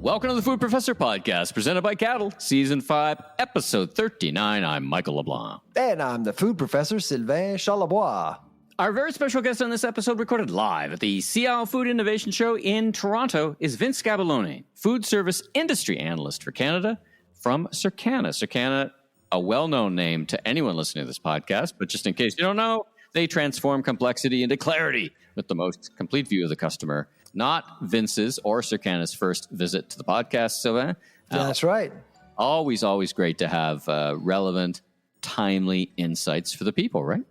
Welcome to the Food Professor Podcast, presented by Cattle, Season 5, Episode 39. I'm Michael LeBlanc. And I'm the Food Professor, Sylvain Charlebois. Our very special guest on this episode, recorded live at the SIAL Food Innovation Show in Toronto, is Vince Sgabellone, food service industry analyst for Canada from Circana. Circana, a well-known name to anyone listening to this podcast, but just in case you don't know, they transform complexity into clarity with the most complete view of the customer. Not Vince's or Circana's first visit to the podcast, Sylvain. That's right. Always great to have relevant, timely insights for the people, right?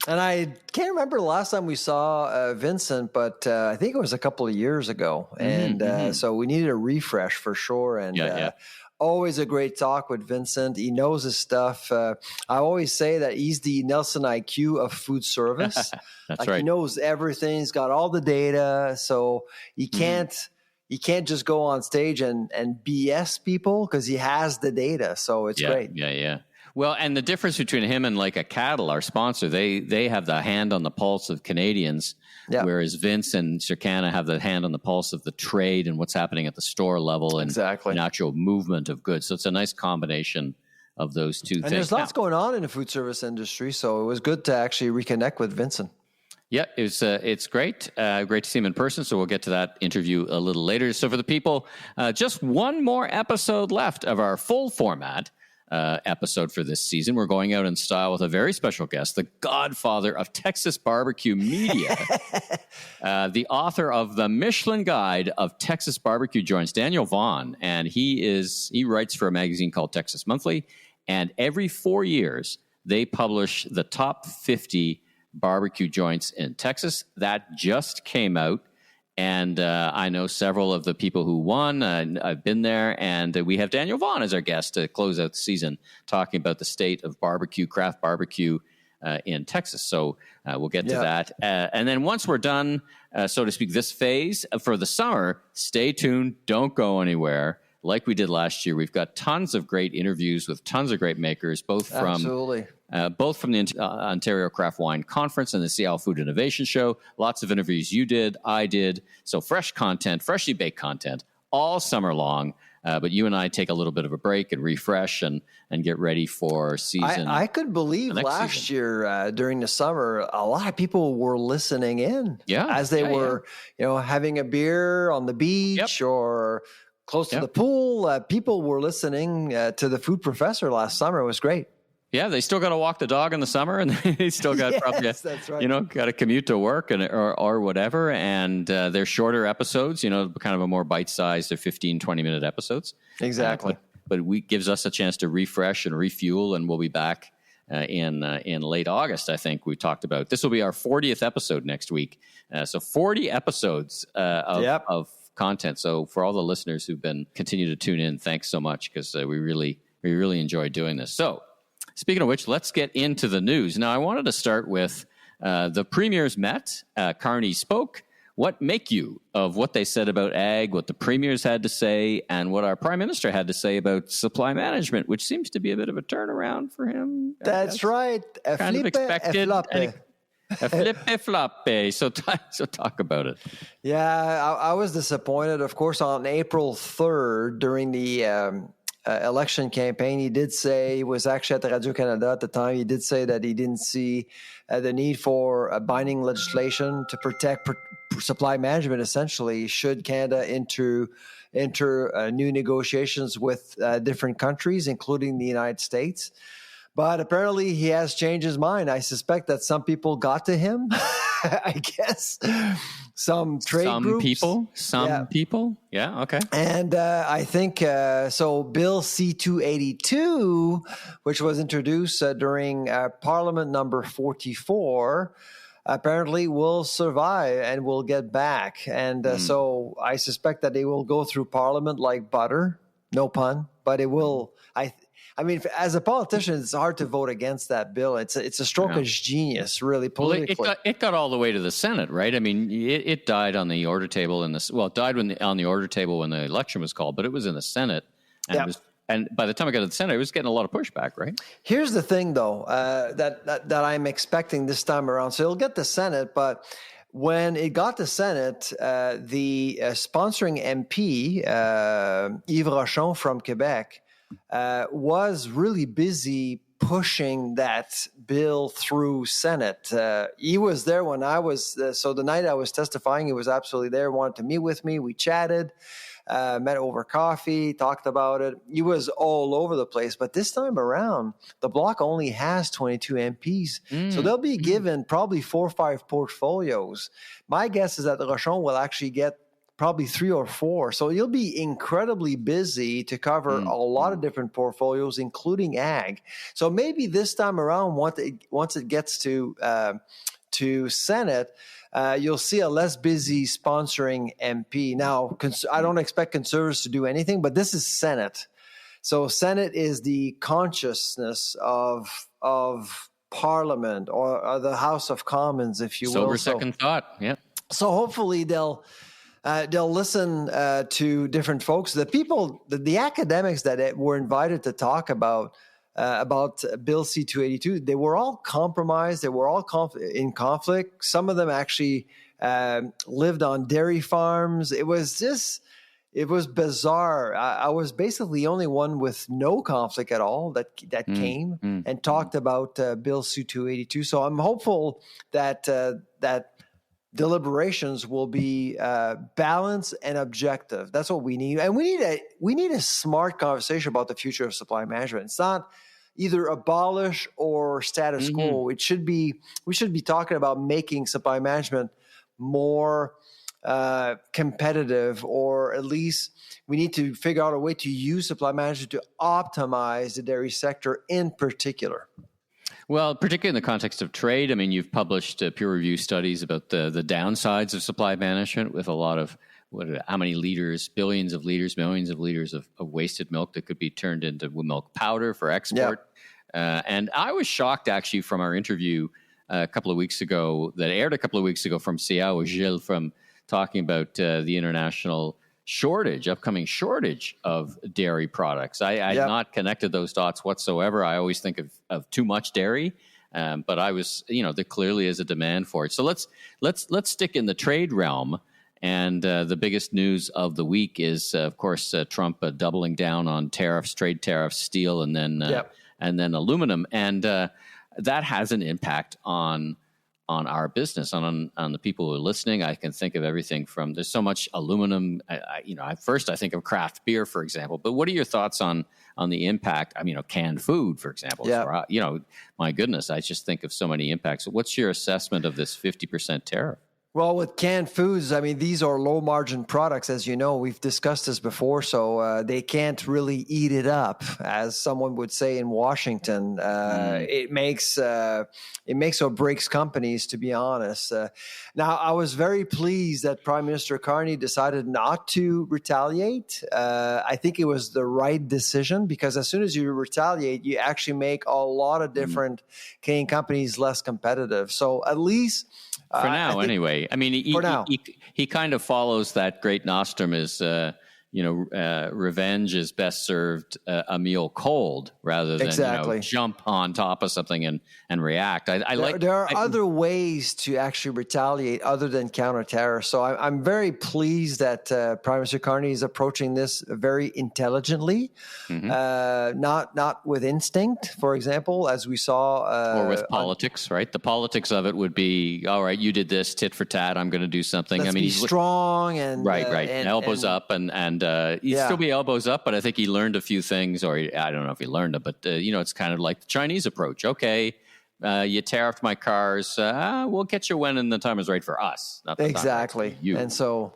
And I can't remember the last time we saw Vincent, but I think it was a couple of years ago. And so we needed a refresh for sure. And always a great talk with Vincent. He knows his stuff. I always say that he's the NielsenIQ of food service. That's right. He knows everything. He's got all the data. So he can't just go on stage and BS people because he has the data. So it's great. Yeah. Well, and the difference between him and like a Cattle, our sponsor, they have the hand on the pulse of Canadians, whereas Vince and Circana have the hand on the pulse of the trade and what's happening at the store level and actual movement of goods. So it's a nice combination of those two things. And there's lots going on in the food service industry, so it was good to actually reconnect with Vincent. Yeah, it's great. Great to see him in person, so we'll get to that interview a little later. So for the people, just one more episode left of our full format episode for this season. We're going out in style with a very special guest, the godfather of Texas barbecue media, the author of the Michelin Guide of Texas Barbecue Joints, Daniel Vaughn. And he writes for a magazine called Texas Monthly. And every 4 years, they publish the top 50 barbecue joints in Texas. That just came out. And I know several of the people who won. I've been there, and we have Daniel Vaughn as our guest to close out the season, talking about the state of barbecue, craft barbecue in Texas. So we'll get to that. And then once we're done, so to speak, this phase for the summer, stay tuned. Don't go anywhere. Like we did last year, we've got tons of great interviews with tons of great makers, both from the Ontario Craft Wine Conference and the SIAL Food Innovation Show. Lots of interviews you did, I did. So fresh content, freshly baked content all summer long. But you and I take a little bit of a break and refresh and get ready for season. I could believe last year during the summer, a lot of people were listening in as they were having a beer on the beach or close to the pool. People were listening to the Food Professor last summer. It was great. Yeah, they still got to walk the dog in the summer, and they still got that's right. Got to commute to work or whatever. And they're shorter episodes, kind of a more bite-sized, 15, 20-minute episodes. Exactly. But it gives us a chance to refresh and refuel, and we'll be back in late August. I think we talked about this will be our 40th episode next week. So 40 episodes of content. So for all the listeners who've been continue to tune in, thanks so much, because we really enjoy doing this. So speaking of which, let's get into the news. Now, I wanted to start with the premiers met. Carney spoke. What make you of what they said about ag, what the premiers had to say, and what our prime minister had to say about supply management, which seems to be a bit of a turnaround for him. That's right. Kind of expected. A flippe. So talk about it. Yeah, I was disappointed. Of course, on April 3rd, during the election campaign, he did say, he was actually at Radio-Canada at the time, he did say that he didn't see the need for binding legislation to protect supply management, essentially, should Canada enter new negotiations with different countries, including the United States. But apparently he has changed his mind. I suspect that some people got to him, I guess. Some trade groups. Some people. Yeah, okay. And I think, so Bill C-282, which was introduced during Parliament number 44, apparently will survive and will get back. And so I suspect that they will go through Parliament like butter. No pun. But it will... I mean, as a politician, it's hard to vote against that bill. It's a stroke of genius, really, politically. Well, it got all the way to the Senate, right? I mean, it died on the order table it died on the order table when the election was called, but it was in the Senate, and by the time it got to the Senate, it was getting a lot of pushback, right? Here's the thing, though, that I'm expecting this time around. So it'll get the Senate, but when it got to Senate, the sponsoring MP, Yves Rochon from Quebec, was really busy pushing that bill through Senate. He was there when I was, so the night I was testifying, he was absolutely there, wanted to meet with me. We chatted, met over coffee, talked about it. He was all over the place. But this time around, the bloc only has 22 MPs. So they'll be given probably 4 or 5 portfolios. My guess is that Rochon will actually get probably 3 or 4. So you'll be incredibly busy to cover a lot of different portfolios, including ag. So maybe this time around, once it gets to Senate, you'll see a less busy sponsoring MP. Now, I don't expect conservatives to do anything, but this is Senate. So Senate is the consciousness of Parliament or the House of Commons, if you will. Sober second thought, yeah. So hopefully they'll listen to different folks. The people, the academics that were invited to talk about Bill C-282, they were all compromised. They were all in conflict. Some of them actually lived on dairy farms. It was bizarre. I was basically the only one with no conflict at all that came and talked about Bill C-282. So I'm hopeful that deliberations will be balanced and objective. That's what we need, and we need a smart conversation about the future of supply management. It's not either abolish or status quo. We should be talking about making supply management more competitive, or at least we need to figure out a way to use supply management to optimize the dairy sector in particular. Well, particularly in the context of trade, I mean, you've published peer-reviewed studies about the downsides of supply management with a lot of, how many liters, billions of liters, millions of liters of wasted milk that could be turned into milk powder for export. Yep. And I was shocked, actually, from our interview a couple of weeks ago, that aired a couple of weeks ago from SIAL with Gilles, from talking about the international upcoming shortage of dairy products. I had not connected those dots whatsoever. I always think of too much dairy, but I was, there clearly is a demand for it. So let's stick in the trade realm. And the biggest news of the week is, of course, Trump doubling down on tariffs, trade tariffs, steel, and then aluminum, and that has an impact on our business, on the people who are listening. I can think of everything from, there's so much aluminum. First I think of craft beer, for example. But what are your thoughts on the impact? I mean, canned food, for example. Yeah. My goodness, I just think of so many impacts. What's your assessment of this 50% tariff? Well, with canned foods, I mean, these are low margin products, as you know. We've discussed this before, so they can't really eat it up, as someone would say in Washington. It makes or breaks companies, to be honest. Now, I was very pleased that Prime Minister Carney decided not to retaliate. I think it was the right decision, because as soon as you retaliate, you actually make a lot of different Canadian companies less competitive. So at least for now, anyway. I mean, he kind of follows that great nostrum is, revenge is best served a meal cold, rather than jump on top of something and react. There are other ways to actually retaliate other than counter tariffs. So I'm very pleased that Prime Minister Carney is approaching this very intelligently, not with instinct, for example, as we saw, or with politics. Right, the politics of it would be, all right, you did this, tit for tat, I'm going to do something. He's strong and right, and elbows up and he'd still be elbows up, but I think he learned a few things, or I don't know if he learned it, but it's kind of like the Chinese approach. Okay, you tariffed my cars. We'll get you when the time is right for us. Not the exactly. Time for you. And so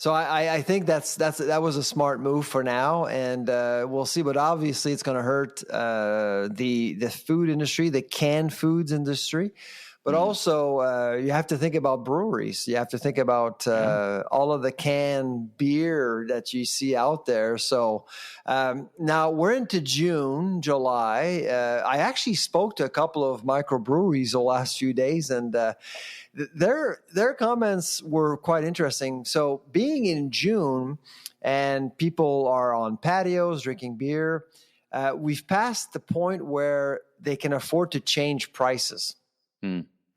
I think that was a smart move for now, and we'll see. But obviously, it's going to hurt the food industry, the canned foods industry. But also, you have to think about breweries. You have to think about all of the canned beer that you see out there. So now we're into June, July. I actually spoke to a couple of microbreweries the last few days, and their comments were quite interesting. So being in June and people are on patios drinking beer, we've passed the point where they can afford to change prices.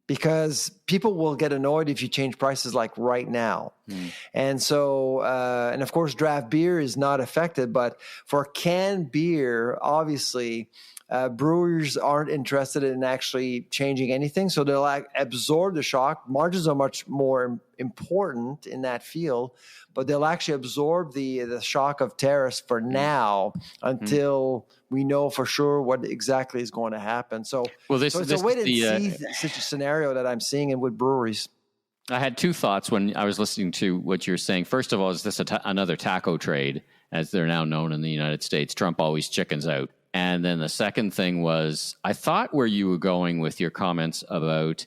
because people will get annoyed if you change prices like right now. And so, and of course, draft beer is not affected, but for canned beer, obviously, brewers aren't interested in actually changing anything. So they'll absorb the shock. Margins are much more important in that field, but they'll actually absorb the shock of tariffs for now until we know for sure what exactly is going to happen. So, it's a wait-and-see scenario that I'm seeing with breweries. I had two thoughts when I was listening to what you're saying. First of all, is this another taco trade, as they're now known in the United States? Trump always chickens out. And then the second thing was, I thought where you were going with your comments about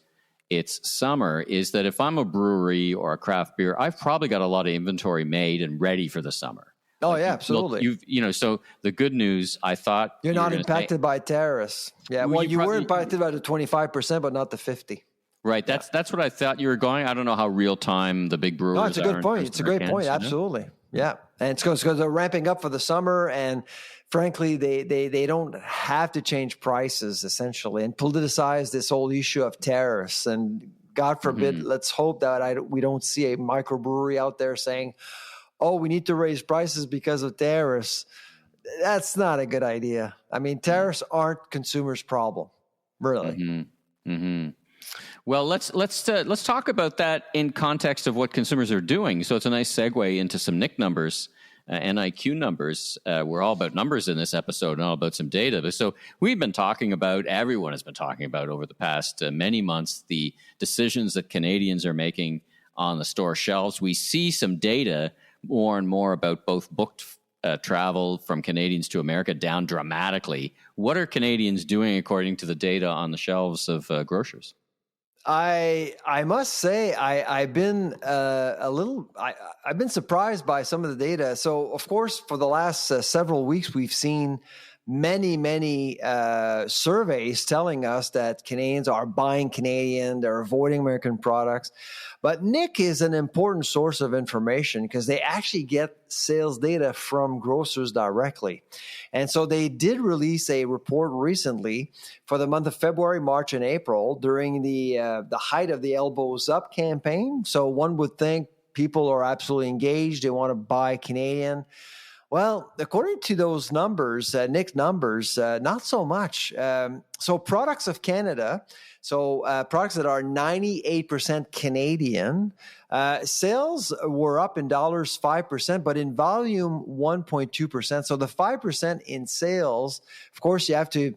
it's summer is that if I'm a brewery or a craft beer, I've probably got a lot of inventory made and ready for the summer. Oh, yeah, absolutely. So the good news, I thought you're not impacted by tariffs. Yeah, well, you were impacted by the 25%, but not the 50%. Right. That's what I thought you were going. I don't know how real time the big brewers are. No, it's a good point. It's a great point. Absolutely. Yeah. And it's because they're ramping up for the summer, and frankly, they don't have to change prices essentially and politicize this whole issue of tariffs. And God forbid, let's hope that we don't see a microbrewery out there saying, oh, we need to raise prices because of tariffs. That's not a good idea. I mean, tariffs aren't consumers' problem, really. Well, let's talk about that in context of what consumers are doing. So it's a nice segue into some NIC numbers, NIQ numbers. We're all about numbers in this episode and all about some data. But so everyone has been talking about over the past many months, the decisions that Canadians are making on the store shelves. We see some data more and more about both booked travel from Canadians to America down dramatically. What are Canadians doing according to the data on the shelves of grocers? I must say I've been I've been surprised by some of the data. So of course, for the last several weeks, we've seen many surveys telling us that Canadians are buying Canadian, they're avoiding American products. But NIC is an important source of information because they actually get sales data from grocers directly. And so they did release a report recently for the month of February, March, and April during the height of the Elbows Up campaign. So one would think people are absolutely engaged. They want to buy Canadian. Well, according to those numbers, NIC numbers, not so much. So products of Canada, products that are 98% Canadian, sales were up in dollars 5%, but in volume 1.2%. So the 5% in sales, of course, you have to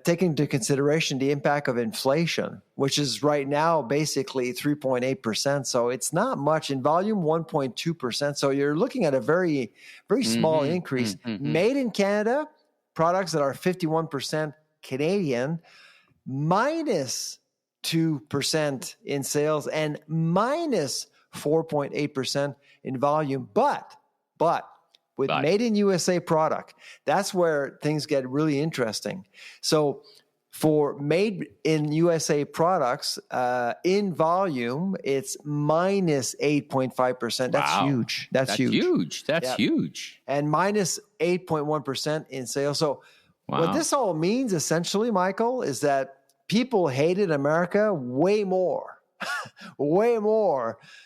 take into consideration the impact of inflation, which is right now basically 3.8%. So it's not much in volume, 1.2%. So you're looking at a very, very small increase. Made in Canada, products that are 51% Canadian, minus 2% in sales and minus 4.8% in volume. But with made in USA product, that's where things get really interesting. So for made in USA products, in volume, it's minus 8.5%. That's huge. That's huge. That's huge. And minus 8.1% in sales. So what this all means essentially, Michael, is that people hated America way more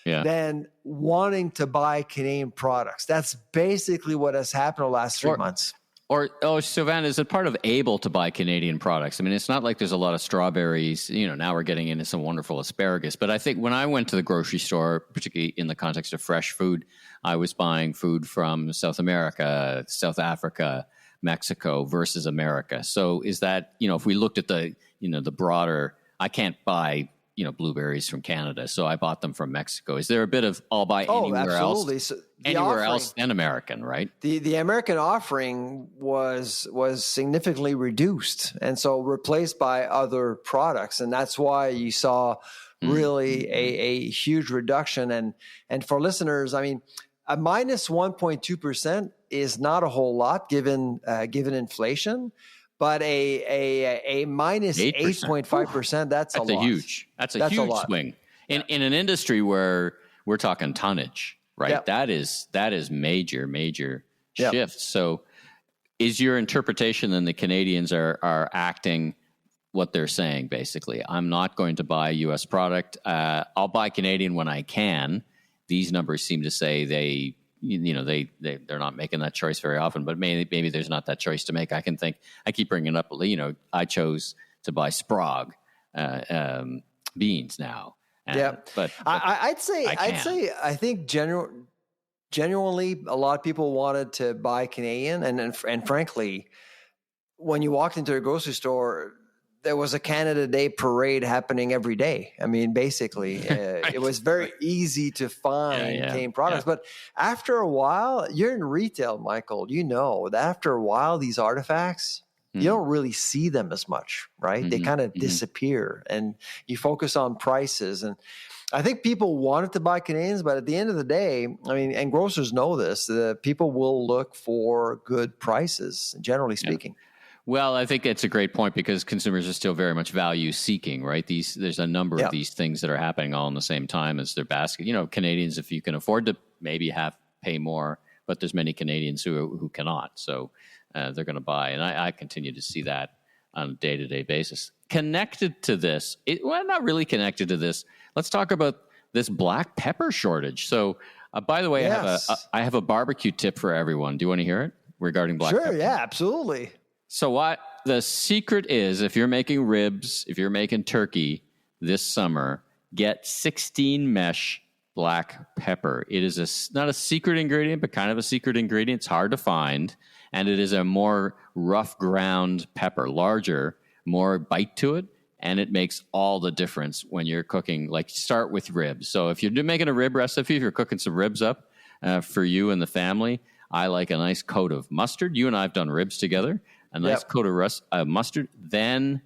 than wanting to buy Canadian products. That's basically what has happened the last 3 months. Sylvain, is it part of able to buy Canadian products? I mean, it's not like there's a lot of strawberries. Now we're getting into some wonderful asparagus. But I think when I went to the grocery store, particularly in the context of fresh food, I was buying food from South America, South Africa, Mexico versus America. So is that, if we looked at the broader, I can't buy blueberries from Canada, so I bought them from Mexico. Is there a bit of I'll buy anywhere else? So anywhere else than American, right? The American offering was significantly reduced, and so replaced by other products, and that's why you saw really a huge reduction. And for listeners, I mean, a minus 1.2% is not a whole lot given inflation. But a minus 8.5%, that's a lot. That's a huge swing. In an industry where we're talking tonnage, right? Yep. That is major shift. So is your interpretation then the Canadians are acting what they're saying, basically. I'm not going to buy a U.S. product. I'll buy Canadian when I can. These numbers seem to say they're not making that choice very often, but maybe there's not that choice to make. I keep bringing up, I chose to buy Sprague beans now. But I think genuinely, a lot of people wanted to buy Canadian, and frankly, when you walked into a grocery store, there was a Canada Day parade happening every day. I mean, basically, it was very easy to find Canadian products. But after a while, you're in retail, Michael. You know that after a while, these artifacts, you don't really see them as much, right? They kind of disappear, and you focus on prices. And I think people wanted to buy Canadians, but at the end of the day, I mean, and grocers know this, people will look for good prices, generally speaking. Well, I think it's a great point because consumers are still very much value seeking, right? There's a number of these things that are happening all in the same time as their basket. Canadians, if you can afford to maybe pay more, but there's many Canadians who cannot. So they're going to buy. And I continue to see that on a day-to-day basis. Connected to this, not really connected to this, let's talk about this black pepper shortage. So, by the way, I have a barbecue tip for everyone. Do you want to hear it regarding black pepper? Sure, yeah, absolutely. So what the secret is, if you're making ribs, if you're making turkey this summer, get 16 mesh black pepper. It is not a secret ingredient, but kind of a secret ingredient. It's hard to find. And it is a more rough ground pepper, larger, more bite to it. And it makes all the difference when you're cooking. Like, start with ribs. So if you're making a rib recipe, if you're cooking some ribs up for you and the family, I like a nice coat of mustard. You and I have done ribs together. A nice coat of mustard, then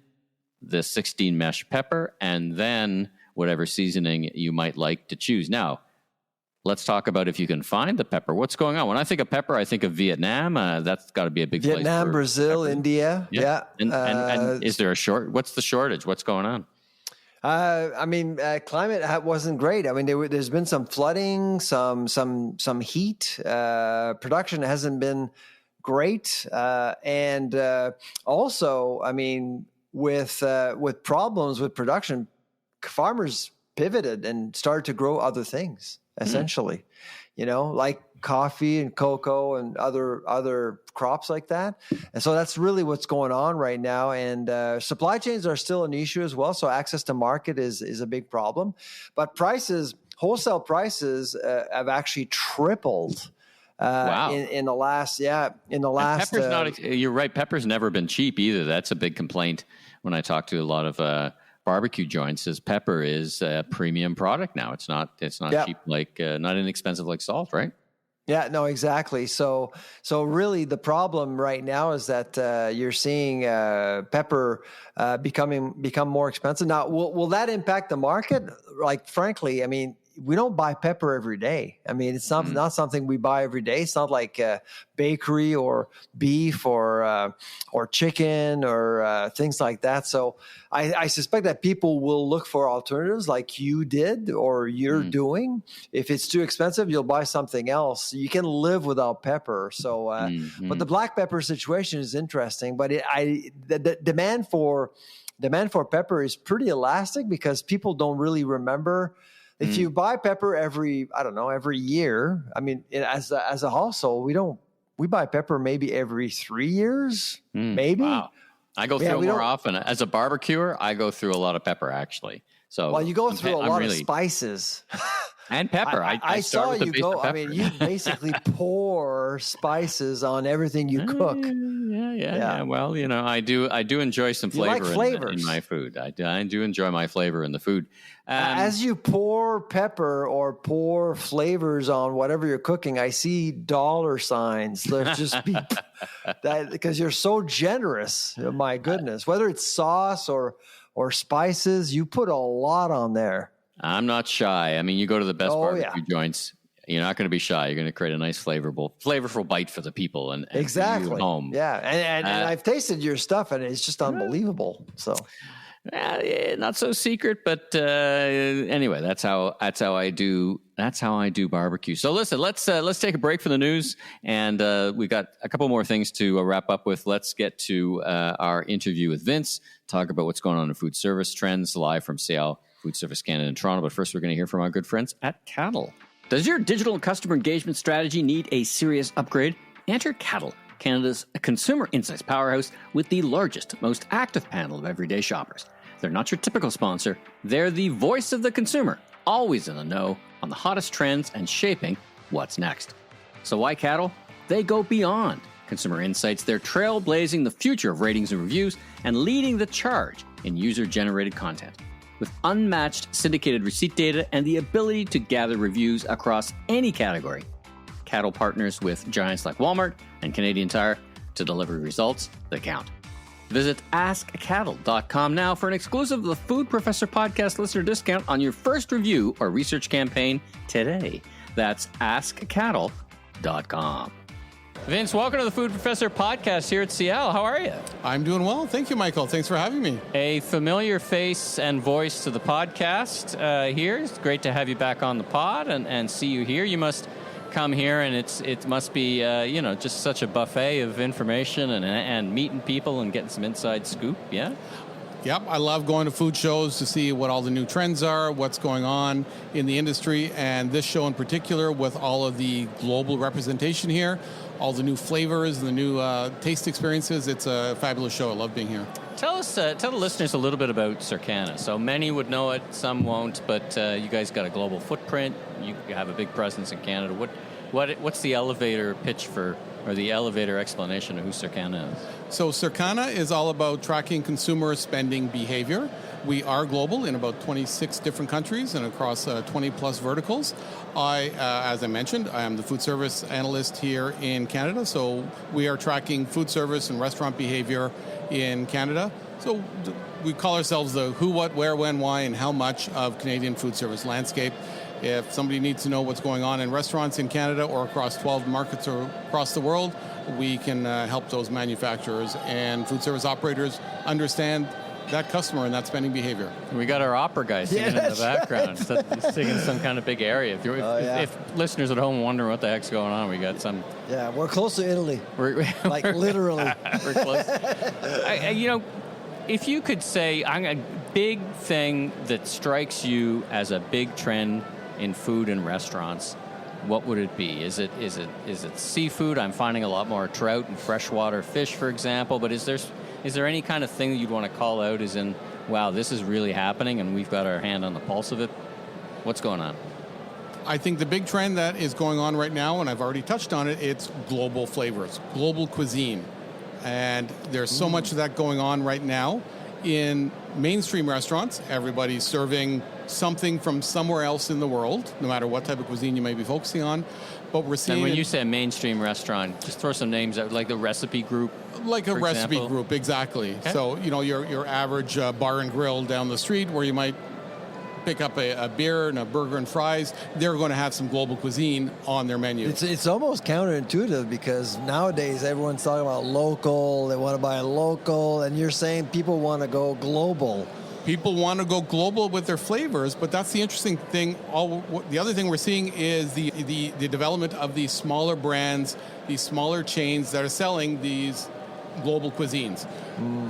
the 16 mesh pepper, and then whatever seasoning you might like to choose. Now, let's talk about if you can find the pepper. What's going on? When I think of pepper, I think of Vietnam. That's got to be a big place. Vietnam, Brazil, pepper. India. Yeah. And is there what's the shortage? What's going on? Climate wasn't great. I mean, there's been some flooding, some heat. Production hasn't been great, and also, I mean, with problems with production, farmers pivoted and started to grow other things. Essentially, like coffee and cocoa and other crops like that. And so that's really what's going on right now. And supply chains are still an issue as well. So access to market is a big problem. But wholesale prices have actually tripled. Wow. In the last. Pepper's you're right. Pepper's never been cheap either. That's a big complaint when I talk to a lot of barbecue joints. Is pepper is a premium product now. It's not cheap, like not inexpensive like salt, right? Yeah, no, exactly. So really the problem right now is that you're seeing pepper become more expensive. Now, will that impact the market? Like, frankly, I mean, we don't buy pepper every day. I mean, it's not something we buy every day. It's not like bakery or beef or chicken or things like that. So I suspect that people will look for alternatives like you did or you're doing. If it's too expensive, you'll buy something else. You can live without pepper. So, but the black pepper situation is interesting. But the demand for pepper is pretty elastic because people don't really remember. If you buy pepper every year, I mean, as a household, we buy pepper maybe every 3 years, maybe. Wow. I go through more often. As a barbecuer, I go through a lot of pepper, actually. So, well, you go through a lot of spices. And pepper. I saw you go. I mean, you basically pour spices on everything you cook. Yeah. Well, I do enjoy some flavor in my food. I do enjoy my flavor in the food. As you pour pepper or pour flavors on whatever you're cooking, I see dollar signs. Let's just be that because you're so generous. My goodness, whether it's sauce or spices, you put a lot on there. I'm not shy. I mean, you go to the best barbecue joints, you're not going to be shy. You're going to create a nice, flavorful bite for the people and exactly you at home. Yeah, and I've tasted your stuff, and it's just unbelievable. So, Not so secret, but anyway, that's how I do barbecue. So listen, let's take a break for the news, and we got a couple more things to wrap up with. Let's get to our interview with Vince, talk about what's going on in food service trends, live from SIAL Food Service Canada in Toronto. But first, we're going to hear from our good friends at Cattle. Does your digital customer engagement strategy need a serious upgrade? Enter Cattle, Canada's consumer insights powerhouse with the largest, most active panel of everyday shoppers. They're not your typical sponsor. They're the voice of the consumer, always in the know on the hottest trends and shaping what's next. So why Cattle? They go beyond consumer insights. They're trailblazing the future of ratings and reviews and leading the charge in user-generated content. With unmatched syndicated receipt data and the ability to gather reviews across any category, Cattle partners with giants like Walmart and Canadian Tire to deliver results that count. Visit askcattle.com now for an exclusive The Food Professor podcast listener discount on your first review or research campaign today. That's askcattle.com. Vince, welcome to The Food Professor podcast here at SIAL. How are you? I'm doing well. Thank you, Michael. Thanks for having me. A familiar face and voice to the podcast here. It's great to have you back on the pod and see you here. You must come here, and it must be just such a buffet of information and meeting people and getting some inside scoop. Yeah. Yep, I love going to food shows to see what all the new trends are, what's going on in the industry, and this show in particular with all of the global representation here, all the new flavors, the new taste experiences. It's a fabulous show. I love being here. Tell the listeners a little bit about Circana. So many would know it, some won't, but you guys got a global footprint. You have a big presence in Canada. What's the elevator pitch for, or the elevator explanation of who Circana is? So Circana is all about tracking consumer spending behavior. We are global in about 26 different countries and across 20 plus verticals. As I mentioned, I am the food service analyst here in Canada. So we are tracking food service and restaurant behavior in Canada. So we call ourselves the who, what, where, when, why, and how much of Canadian food service landscape. If somebody needs to know what's going on in restaurants in Canada or across 12 markets or across the world, we can help those manufacturers and food service operators understand that customer and that spending behavior. We got our opera guy singing in the background, singing some kind of big area. If listeners at home wonder what the heck's going on, we got some... Yeah, we're close to Italy. Like literally. We're close. If you could say a big thing that strikes you as a big trend in food and restaurants, what would it be? Is it seafood? I'm finding a lot more trout and freshwater fish, for example. But is there any kind of thing that you'd want to call out as in, wow, this is really happening and we've got our hand on the pulse of it? What's going on? I think the big trend that is going on right now, and I've already touched on it, it's global flavors, global cuisine. And there's so much of that going on right now. In mainstream restaurants, everybody's serving something from somewhere else in the world, no matter what type of cuisine you may be focusing on. But we're seeing... And when you say mainstream restaurant, just throw some names out, like the Recipe Group. Like a Recipe Group, exactly. Okay. So, your average bar and grill down the street where you might pick up a beer and a burger and fries, they're going to have some global cuisine on their menu. It's almost counterintuitive because nowadays everyone's talking about local, they want to buy local, and you're saying people want to go global. People want to go global with their flavors, but that's the interesting thing. The other thing we're seeing is the development of these smaller brands, these smaller chains that are selling these global cuisines.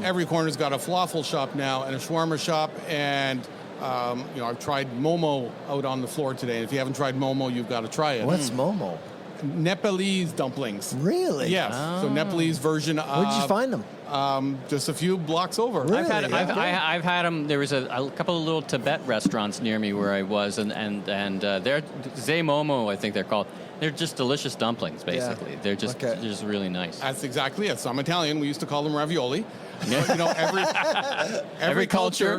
Every corner's got a falafel shop now and a shawarma shop, and I've tried Momo out on the floor today. And if you haven't tried Momo, you've got to try it. What's Momo? Nepalese dumplings. Really? Yes. Oh. So Nepalese version of... Where'd you find them? Just a few blocks over. Really? I've had them. There was a couple of little Tibet restaurants near me where I was, and they're Zay Momo, I think they're called. They're just delicious dumplings, basically. Yeah. They're just really nice. That's exactly it. So I'm Italian. We used to call them ravioli. Yeah. Every culture's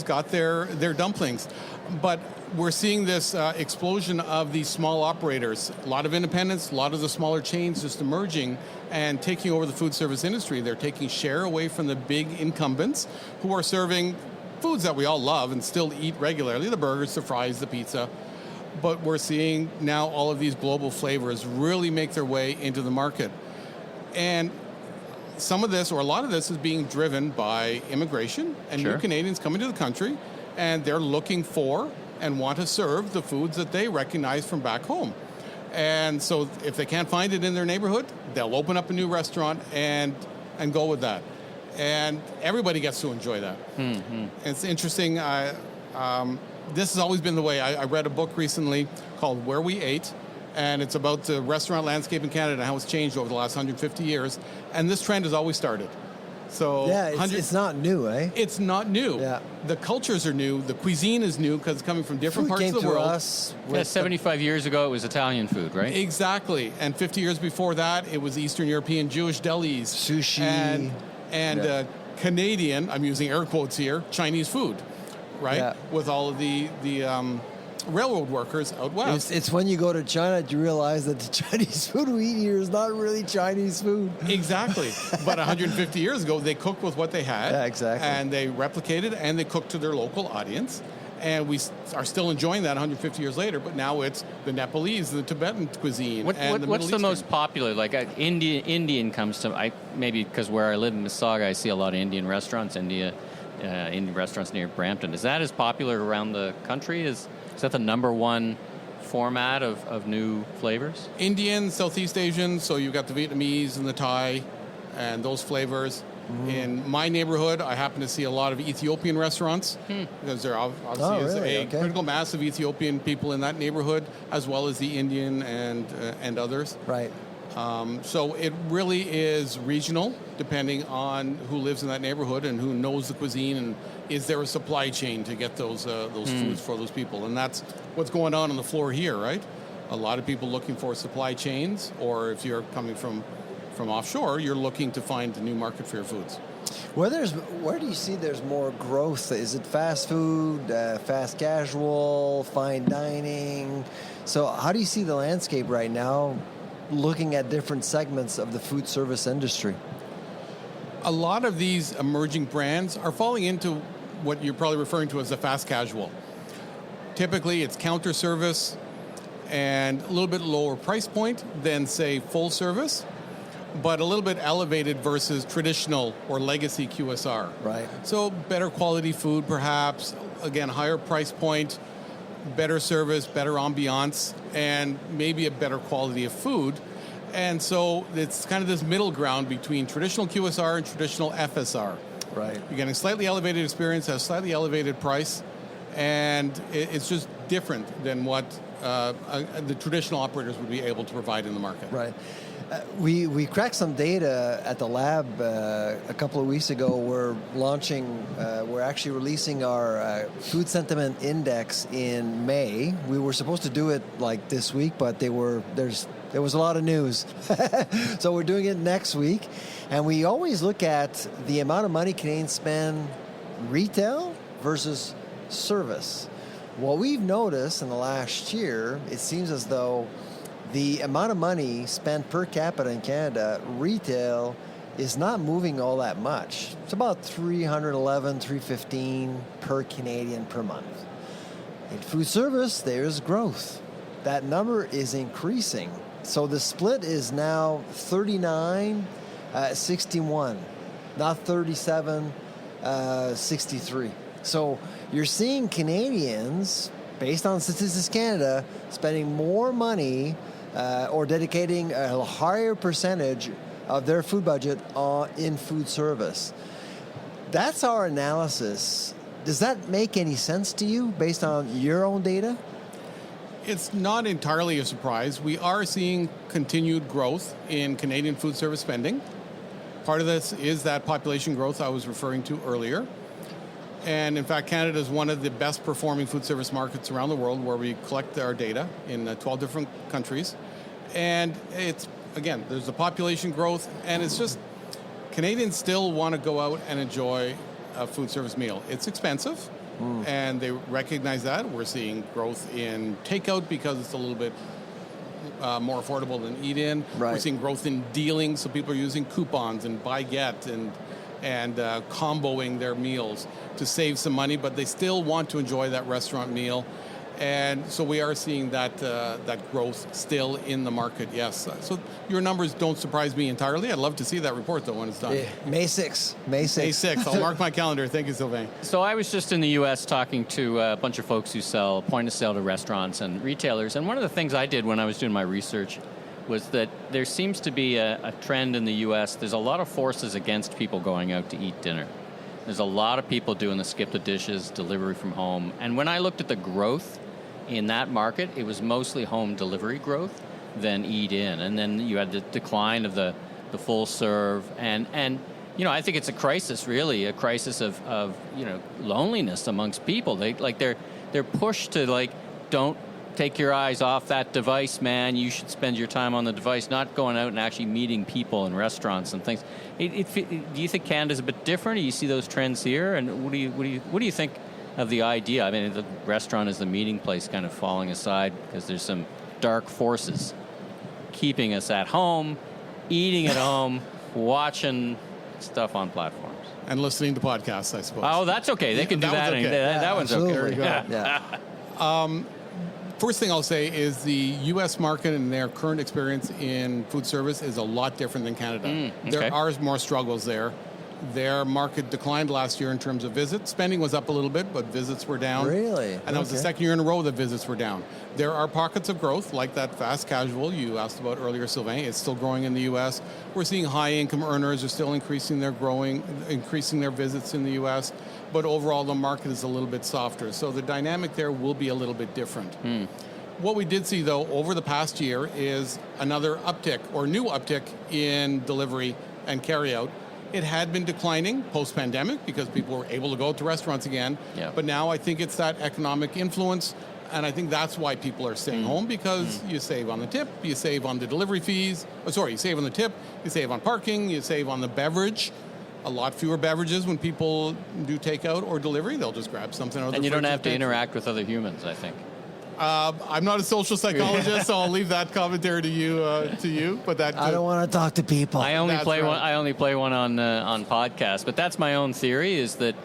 got their dumplings. But we're seeing this explosion of these small operators. A lot of independents, a lot of the smaller chains just emerging and taking over the food service industry. They're taking share away from the big incumbents who are serving foods that we all love and still eat regularly, the burgers, the fries, the pizza. But we're seeing now all of these global flavors really make their way into the market. And some of this, or a lot of this, is being driven by immigration and Sure. new Canadians coming to the country, and they're looking for and want to serve the foods that they recognize from back home. And so if they can't find it in their neighborhood, they'll open up a new restaurant and go with that. And everybody gets to enjoy that. It's interesting. This has always been the way. I read a book recently called Where We Ate, and it's about the restaurant landscape in Canada and how it's changed over the last 150 years. And this trend has always started. So Yeah, it's not new, eh? It's not new. Yeah. The cultures are new. The cuisine is new because it's coming from different Food parts came of the to world. us Yeah, with 75 years ago, it was Italian food, right? Exactly. And 50 years before that, it was Eastern European Jewish delis. Sushi. And Yeah. Canadian, I'm using air quotes here, Chinese food, right? Yeah. With all of the railroad workers out west. It's when you go to China that you realize that the Chinese food we eat here is not really Chinese food. Exactly. But 150 years ago, they cooked with what they had. Yeah, exactly. And they replicated and they cooked to their local audience. And we are still enjoying that 150 years later, but now it's the Nepalese, the Tibetan cuisine, What's the Middle Eastern. most popular? Like Indian comes to maybe because where I live in Mississauga, I see a lot of Indian restaurants. Indian restaurants near Brampton. Is that as popular around the country? Is that the number one format of new flavors? Indian, Southeast Asian, so you've got the Vietnamese and the Thai and those flavors. In my neighborhood, I happen to see a lot of Ethiopian restaurants because there obviously is a critical mass of Ethiopian people in that neighborhood, as well as the Indian and others. Right. So it really is regional, depending on who lives in that neighborhood and who knows the cuisine, and is there a supply chain to get those foods for those people. And that's what's going on the floor here, right? A lot of people looking for supply chains, or if you're coming from offshore, you're looking to find a new market for your foods. Where do you see there's more growth? Is it fast food, fast casual, fine dining? So how do you see the landscape right now looking at different segments of the food service industry? A lot of these emerging brands are falling into what you're probably referring to as the fast casual. Typically, it's counter service and a little bit lower price point than, say, full service, but a little bit elevated versus traditional or legacy QSR. Right. So better quality food, perhaps, again, higher price point, better service, better ambiance, and maybe a better quality of food. And so it's kind of this middle ground between traditional QSR and traditional FSR. Right. You're getting a slightly elevated experience at a slightly elevated price, and it's just different than what the traditional operators would be able to provide in the market. Right. We cracked some data at the lab a couple of weeks ago. We're actually releasing our food sentiment index in May. We were supposed to do it like this week, but there was a lot of news. So we're doing it next week. And we always look at the amount of money Canadians spend retail versus service. What we've noticed in the last year, it seems as though the amount of money spent per capita in Canada, retail, is not moving all that much. It's about $311, $315 per Canadian per month. In food service, there's growth. That number is increasing. So the split is now 39-61, not 37-63. So you're seeing Canadians, based on Statistics Canada, spending more money or dedicating a higher percentage of their food budget in food service. That's our analysis. Does that make any sense to you based on your own data? It's not entirely a surprise. We are seeing continued growth in Canadian food service spending. Part of this is that population growth I was referring to earlier. And in fact, Canada is one of the best performing food service markets around the world, where we collect our data in 12 different countries. And it's, again, there's a population growth, and it's just Canadians still want to go out and enjoy a food service meal. It's expensive, and they recognize that. We're seeing growth in takeout because it's a little bit more affordable than eat-in. Right. We're seeing growth in dealing, so people are using coupons and buy get and comboing their meals to save some money, but they still want to enjoy that restaurant meal. And so we are seeing that growth still in the market, yes. So your numbers don't surprise me entirely. I'd love to see that report, though, when it's done. Yeah, May 6th. May 6th. May 6th. I'll mark my calendar. Thank you, Sylvain. So I was just in the U.S. talking to a bunch of folks who sell point of sale to restaurants and retailers. And one of the things I did when I was doing my research was that there seems to be a trend in the U.S. There's a lot of forces against people going out to eat dinner. There's a lot of people doing the skip the dishes, delivery from home. And when I looked at the growth in that market, it was mostly home delivery growth than eat in. And then you had the decline of the full serve. And you know, I think it's a crisis, really, a crisis of you know, loneliness amongst people. They're pushed to, like, don't take your eyes off that device, man. You should spend your time on the device, not going out and actually meeting people in restaurants and things. Do you think Canada's a bit different? Do you see those trends here? And what do you think of the idea? I mean, the restaurant is the meeting place kind of falling aside because there's some dark forces keeping us at home, eating at home, watching stuff on platforms. And listening to podcasts, I suppose. Oh, that's okay. They can do that. Okay. That one's okay. Yeah. First thing I'll say is the U.S. market and their current experience in food service is a lot different than Canada. Okay. There are more struggles there. Their market declined last year in terms of visits. Spending was up a little bit, but visits were down. Really? And that was the second year in a row that visits were down. There are pockets of growth, like that fast casual you asked about earlier, Sylvain. It's still growing in the U.S. We're seeing high-income earners are still increasing their visits in the U.S., but overall the market is a little bit softer. So the dynamic there will be a little bit different. What we did see, though, over the past year is another uptick or new uptick in delivery and carryout. It had been declining post-pandemic because people were able to go to restaurants again. Yeah. But now I think it's that economic influence, and I think that's why people are staying home, because you save on the tip, you save on the delivery fees. You save on the tip, you save on parking, you save on the beverage. A lot fewer beverages when people do takeout or delivery. They'll just grab something out of the And you fridge don't have to pantry. interact with other humans, I think. I'm not a social psychologist, so I'll leave that commentary to you. But that I don't want to talk to people. I only That's play right. one. I only play one on podcasts. But that's my own theory. Is that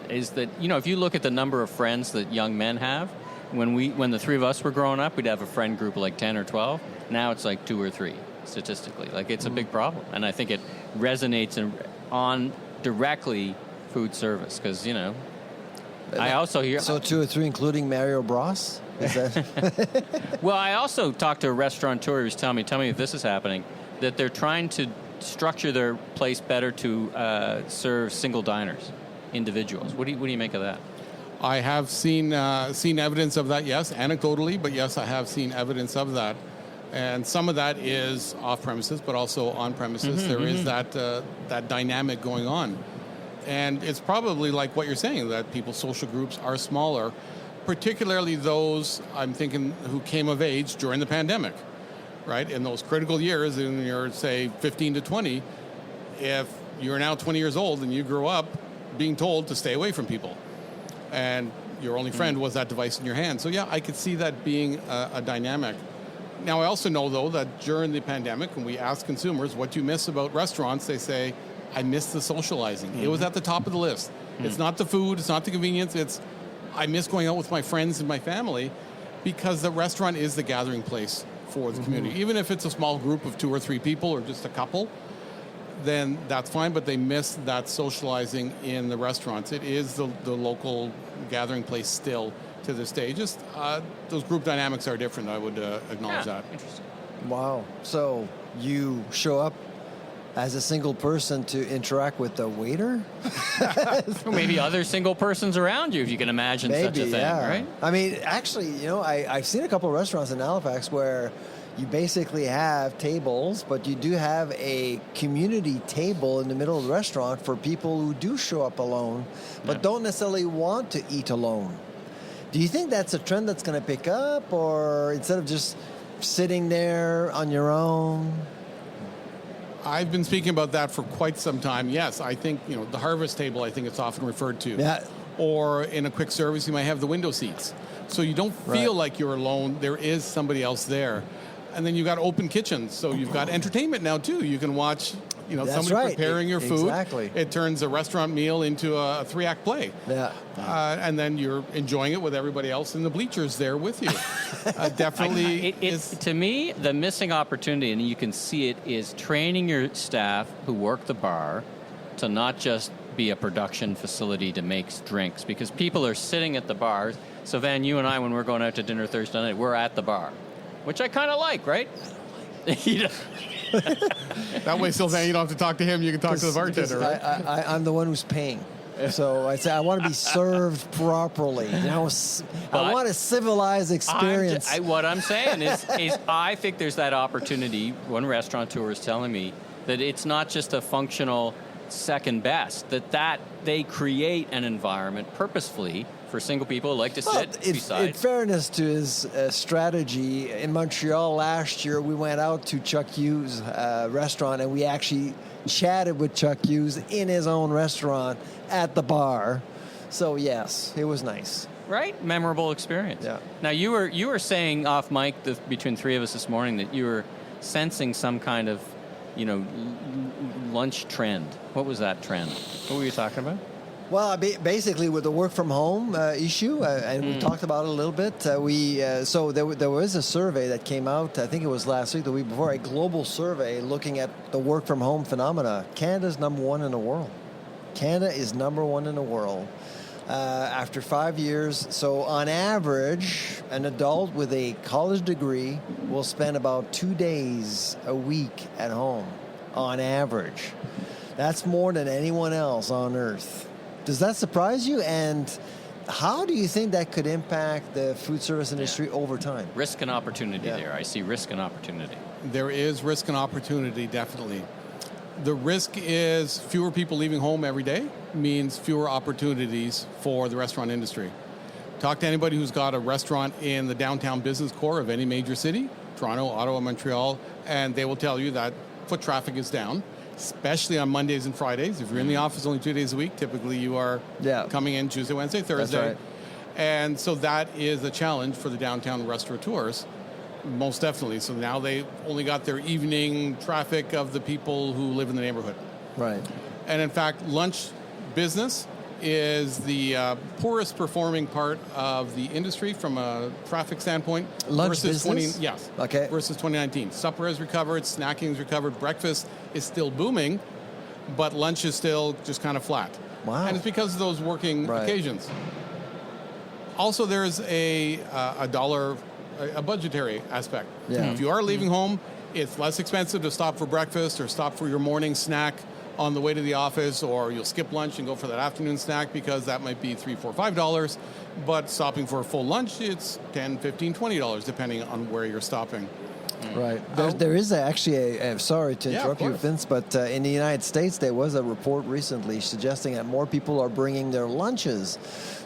you know, if you look at the number of friends that young men have, when the three of us were growing up, we'd have a friend group of like 10 or 12. Now it's like 2 or 3 statistically. Like, it's a big problem, and I think it resonates on directly food service, because, you know, I also hear... So 2 or 3, including Mario Bros? Is that... Well, I also talked to a restaurateur who was telling me if this is happening, that they're trying to structure their place better to serve single diners, individuals. What do you make of that? I have seen evidence of that, yes, anecdotally, but yes, I have seen evidence of that. And some of that is off-premises, but also on-premises. There is that dynamic going on. And it's probably like what you're saying, that people's social groups are smaller, particularly those, I'm thinking, who came of age during the pandemic, right? In those critical years, in your, say, 15 to 20, if you're now 20 years old and you grew up being told to stay away from people, and your only friend was that device in your hand. So yeah, I could see that being a dynamic. Now, I also know, though, that during the pandemic, when we ask consumers, what do you miss about restaurants, they say, I miss the socializing. It was at the top of the list. It's not the food, it's not the convenience, it's I miss going out with my friends and my family, because the restaurant is the gathering place for the community. Even if it's a small group of 2 or 3 people or just a couple, then that's fine, but they miss that socializing in the restaurants. It is the local gathering place still to this day. Just those group dynamics are different. I would acknowledge that. Interesting. Wow. So you show up as a single person to interact with the waiter? Or maybe other single persons around you, if you can imagine such a thing, right? I mean, actually, you know, I've seen a couple of restaurants in Halifax where you basically have tables, but you do have a community table in the middle of the restaurant for people who do show up alone, but don't necessarily want to eat alone. Do you think that's a trend that's going to pick up, or instead of just sitting there on your own? I've been speaking about that for quite some time. Yes, I think, you know, the harvest table, I think it's often referred to. Yeah. Or in a quick service, you might have the window seats. So you don't feel like you're alone. There is somebody else there. And then you've got open kitchens. So you've got entertainment now, too. You can watch That's somebody right. preparing your food. Exactly. It turns a restaurant meal into a 3-act play. Yeah. And then you're enjoying it with everybody else in the bleachers there with you. Definitely. To me, the missing opportunity, and you can see it, is training your staff who work the bar to not just be a production facility to make drinks, because people are sitting at the bars. So, Van, you and I, when we're going out to dinner Thursday night, we're at the bar, which I kind of like, right? That way, Sylvain, you don't have to talk to him. You can talk to the bartender, right? I'm the one who's paying. So I say I want to be served properly. I want a civilized experience. What I'm saying is I think there's that opportunity. One restaurateur is telling me that it's not just a functional second best, that they create an environment purposefully for single people who like to sit beside. In fairness to his strategy, in Montreal last year, we went out to Chuck Hughes' restaurant, and we actually chatted with Chuck Hughes in his own restaurant at the bar. So, yes, it was nice. Right? Memorable experience. Yeah. Now, you were saying off mic between three of us this morning that you were sensing some kind of, lunch trend. What was that trend? What were you talking about? Well, basically with the work from home issue, and we talked about it a little bit. So there was a survey that came out. I think it was last week, the week before, a global survey looking at the work from home phenomena. Canada's number one in the world. Canada is number one in the world after 5 years. So on average, an adult with a college degree will spend about 2 days a week at home. On average, that's more than anyone else on earth. Does that surprise you? And how do you think that could impact the food service industry over time? Risk and opportunity there. I see risk and opportunity. There is risk and opportunity, definitely. The risk is fewer people leaving home every day means fewer opportunities for the restaurant industry. Talk to anybody who's got a restaurant in the downtown business core of any major city, Toronto, Ottawa, Montreal, and they will tell you that foot traffic is down, especially on Mondays and Fridays. If you're in the office only 2 days a week, typically you are coming in Tuesday, Wednesday, Thursday. That's right. And so that is a challenge for the downtown restaurateurs, most definitely. So now they only got their evening traffic of the people who live in the neighborhood. Right. And in fact, lunch business is the poorest performing part of the industry from a traffic standpoint. Lunch business? Yes. Okay. Versus 2019. Supper has recovered, snacking has recovered, breakfast is still booming, but lunch is still just kind of flat. Wow. And it's because of those working occasions. Also, there's a budgetary aspect. Yeah. If you are leaving home, it's less expensive to stop for breakfast or stop for your morning snack on the way to the office, or you'll skip lunch and go for that afternoon snack because that might be $3, $4, $5. But stopping for a full lunch, it's $10, $15, $20, depending on where you're stopping. Right. There is actually sorry to interrupt you, Vince, but in the United States, there was a report recently suggesting that more people are bringing their lunches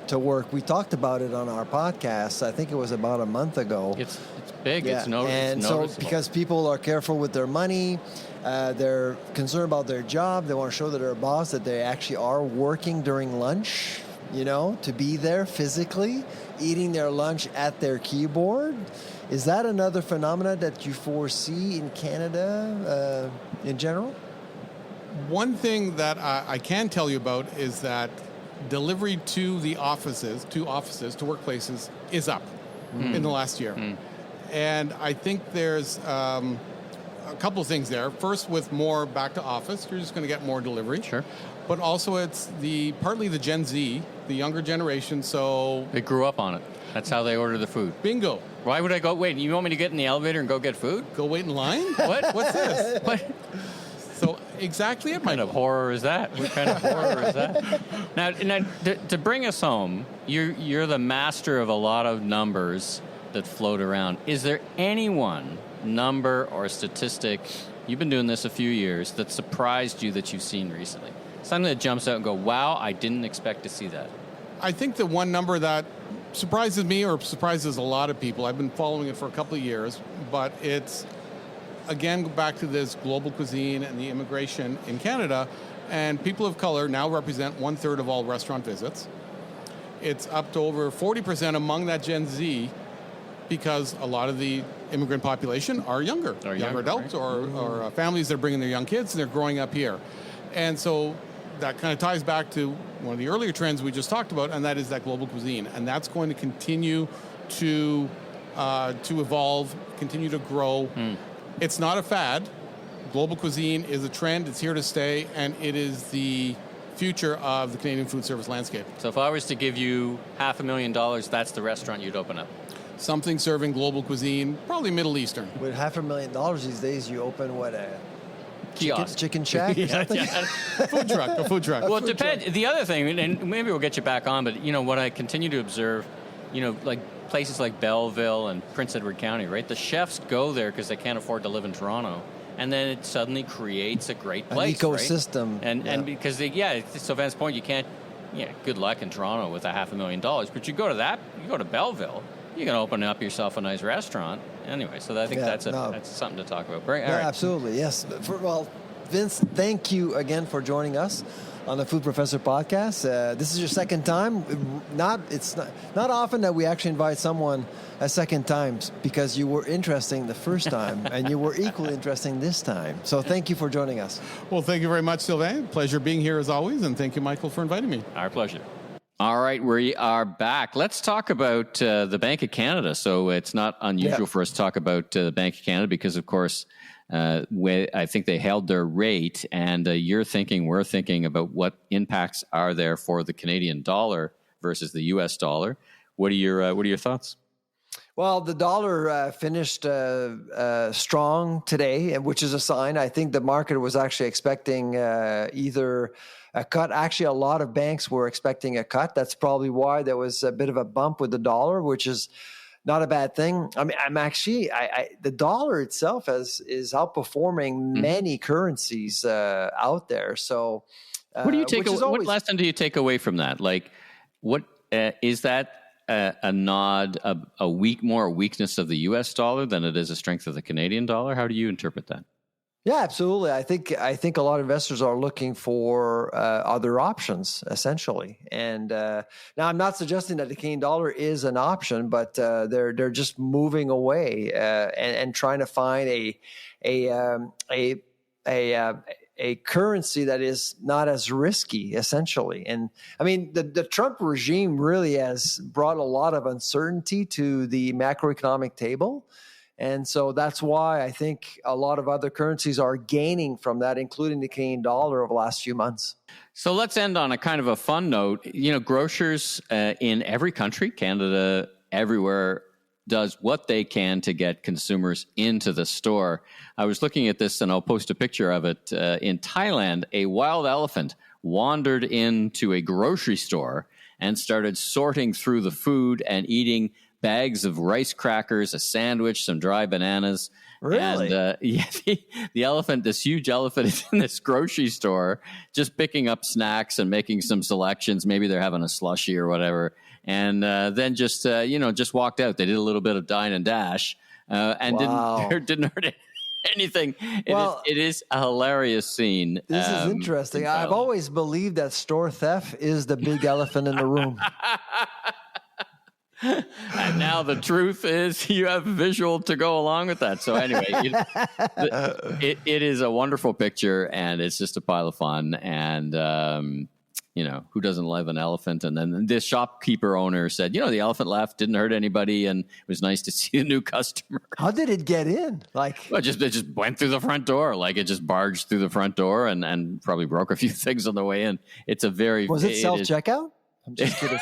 to work. We talked about it on our podcast. I think it was about a month ago. It's big. Yeah. It's noticeable. So because people are careful with their money, they're concerned about their job. They want to show to their boss that they actually are working during lunch, to be there physically, eating their lunch at their keyboard. Is that another phenomenon that you foresee in Canada in general? One thing that I can tell you about is that delivery to the offices, to workplaces, is up in the last year. And I think there's a couple of things there. First, with more back to office, you're just going to get more delivery. Sure. But also it's partly the Gen Z, the younger generation, so... They grew up on it. That's how they order the food. Bingo. Why would I go, wait, you want me to get in the elevator and go get food? Go wait in line? What? What's this? What? So exactly it, What kind of horror is that? What kind of horror is that? Now to bring us home, you're the master of a lot of numbers that float around. Is there any one number or statistic, you've been doing this a few years, that surprised you that you've seen recently? Something that jumps out and go, wow, I didn't expect to see that. I think the one number that surprises me or surprises a lot of people, I've been following it for a couple of years, but it's, again, go back to this global cuisine and the immigration in Canada, and people of color now represent 1/3 of all restaurant visits. It's up to over 40% among that Gen Z because a lot of the immigrant population are younger adults, right? or families that are bringing their young kids and they're growing up here. And so that kind of ties back to one of the earlier trends we just talked about, and that is that global cuisine. And that's going to continue to evolve, continue to grow. It's not a fad. Global cuisine is a trend. It's here to stay, and it is the future of the Canadian food service landscape. So if I was to give you $500,000, that's the restaurant you'd open up. Something serving global cuisine, probably Middle Eastern. With $500,000 these days, you open a Kiosk. chicken shack or something? A food truck. Well, it depends. The other thing, and maybe we'll get you back on, but what I continue to observe, like places like Belleville and Prince Edward County, right? The chefs go there because they can't afford to live in Toronto. And then it suddenly creates a great place, an ecosystem. Right? And because, Sylvain's point, you can't, good luck in Toronto with $500,000. But you go to Belleville, you can open up yourself a nice restaurant. Anyway, so I think that's something to talk about. Right? Yeah, absolutely, yes. Vince, thank you again for joining us on the Food Professor podcast. This is your second time. It's not often that we actually invite someone a second time, because you were interesting the first time and you were equally interesting this time. So thank you for joining us. Well, thank you very much, Sylvain. Pleasure being here as always, and thank you, Michael, for inviting me. Our pleasure. All right, we are back. Let's talk about the Bank of Canada. So it's not unusual for us to talk about the Bank of Canada because, of course, I think they held their rate, and we're thinking about what impacts are there for the Canadian dollar versus the U.S. dollar. What are your thoughts? Well, the dollar finished strong today, which is a sign. I think the market was actually expecting either a cut. Actually, a lot of banks were expecting a cut. That's probably why there was a bit of a bump with the dollar, which is not a bad thing. I mean, the dollar itself is outperforming many currencies out there. So, what lesson do you take away from that? Like, what is that? A nod, a weakness of the U.S. dollar than it is a strength of the Canadian dollar? How do you interpret that? Yeah, absolutely. I think a lot of investors are looking for other options, essentially. And now, I'm not suggesting that the Canadian dollar is an option, but they're just moving away and trying to find a currency that is not as risky, essentially. And I mean, the Trump regime really has brought a lot of uncertainty to the macroeconomic table. And so that's why I think a lot of other currencies are gaining from that, including the Canadian dollar over the last few months. So let's end on a kind of a fun note. Grocers in every country, Canada, everywhere, does what they can to get consumers into the store. I was looking at this, and I'll post a picture of it. In Thailand, a wild elephant wandered into a grocery store and started sorting through the food and eating bags of rice crackers, a sandwich, some dry bananas. Really? And the elephant, this huge elephant, is in this grocery store just picking up snacks and making some selections. Maybe they're having a slushie or whatever. And then just walked out. They did a little bit of dine and dash and didn't hurt anything. It is a hilarious scene. This is interesting. I've always believed that store theft is the big elephant in the room. And now the truth is you have a visual to go along with that. So anyway, it is a wonderful picture, and it's just a pile of fun. And, who doesn't love an elephant? And then this shopkeeper owner said, the elephant left, didn't hurt anybody, and it was nice to see a new customer. How did it get in? It just went through the front door. Like, it just barged through the front door and probably broke a few things on the way in. Was it self-checkout? I'm just kidding.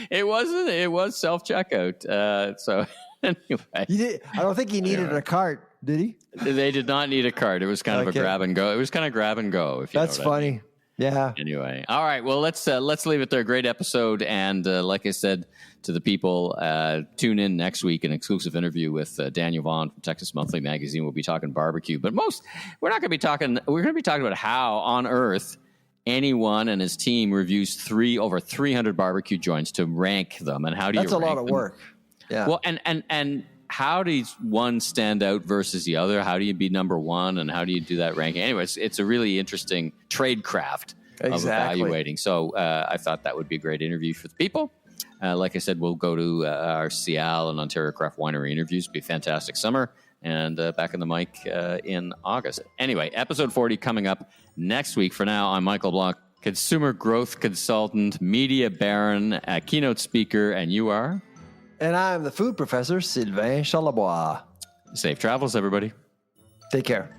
It wasn't. It was self-checkout. So anyway, I don't think he needed a cart, did he? They did not need a cart. It was kind of a grab and go. It was kind of grab and go. That's funny. I mean. Yeah. Anyway, all right. Well, let's leave it there. Great episode, and like I said to the people, tune in next week. An exclusive interview with Daniel Vaughn from Texas Monthly Magazine. We'll be talking barbecue, but we're not going to be talking. We're going to be talking about how on earth anyone and his team reviews over 300 barbecue joints to rank them, and how do That's you a rank lot of them? work. Yeah. Well, and how does one stand out versus the other? How do you be number one, and how do you do that ranking? Anyway, it's a really interesting trade craft of evaluating. So I thought that would be a great interview for the people. Like I said, we'll go to our SIAL and Ontario Craft Winery interviews. It'll be a fantastic summer. And back in the mic in August. Anyway, episode 40 coming up next week. For now, I'm Michael LeBlanc, consumer growth consultant, media baron, keynote speaker, and you are? And I'm the food professor, Sylvain Charlebois. Safe travels, everybody. Take care.